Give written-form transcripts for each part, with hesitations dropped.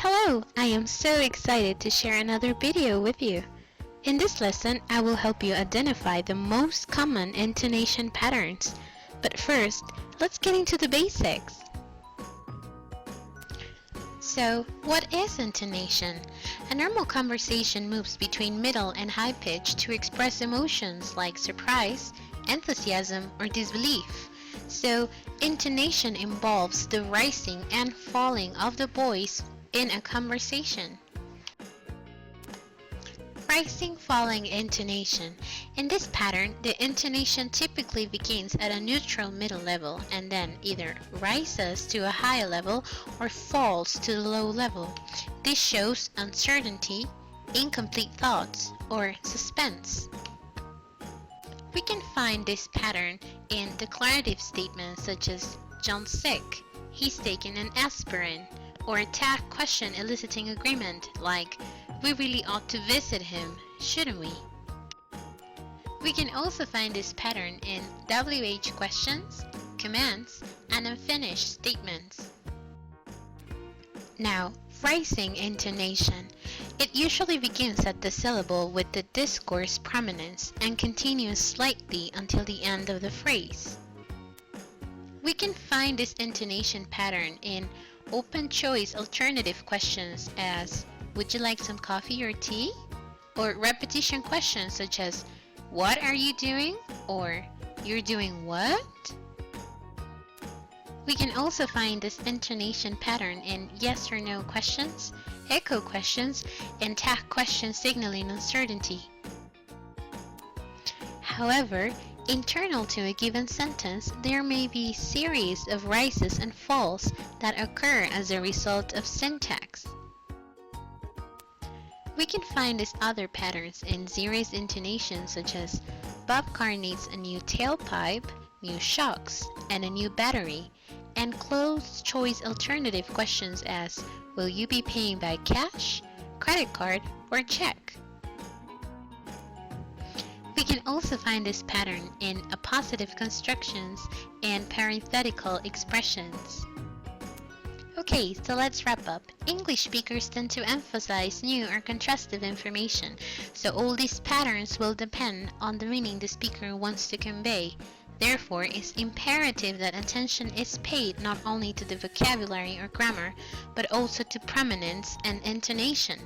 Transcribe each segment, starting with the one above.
Hello, I am so excited to share another video with you. In this lesson, I will help you identify the most common intonation patterns. But first, let's get into the basics. So, what is intonation? A normal conversation moves between middle and high pitch to express emotions like surprise, enthusiasm, or disbelief. So, intonation involves the rising and falling of the voice in a conversation. Rising falling intonation. In this pattern, the intonation typically begins at a neutral middle level and then either rises to a higher level or falls to the low level. This shows uncertainty, incomplete thoughts, or suspense. We can find this pattern in declarative statements such as John's sick, he's taking an aspirin, or a tag question eliciting agreement like we really ought to visit him, shouldn't we? We can also find this pattern in WH questions, commands, and unfinished statements. Now, rising intonation. It usually begins at the syllable with the discourse prominence and continues slightly until the end of the phrase. We can find this intonation pattern in open choice alternative questions as would you like some coffee or tea? Or repetition questions such as what are you doing? Or you're doing what? We can also find this intonation pattern in yes or no questions, echo questions, and tag questions signaling uncertainty. However, internal to a given sentence, there may be series of rises and falls that occur as a result of syntax. We can find these other patterns in series intonations such as Bob car needs a new tailpipe, new shocks, and a new battery, and closed choice alternative questions as will you be paying by cash, credit card, or check? We can also find this pattern in appositive constructions and parenthetical expressions. Okay, so let's wrap up. English speakers tend to emphasize new or contrastive information, so all these patterns will depend on the meaning the speaker wants to convey. Therefore, it's imperative that attention is paid not only to the vocabulary or grammar, but also to prominence and intonation.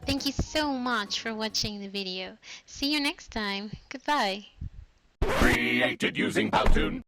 Thank you so much for watching the video. See you next time. Goodbye. Created using Powtoon.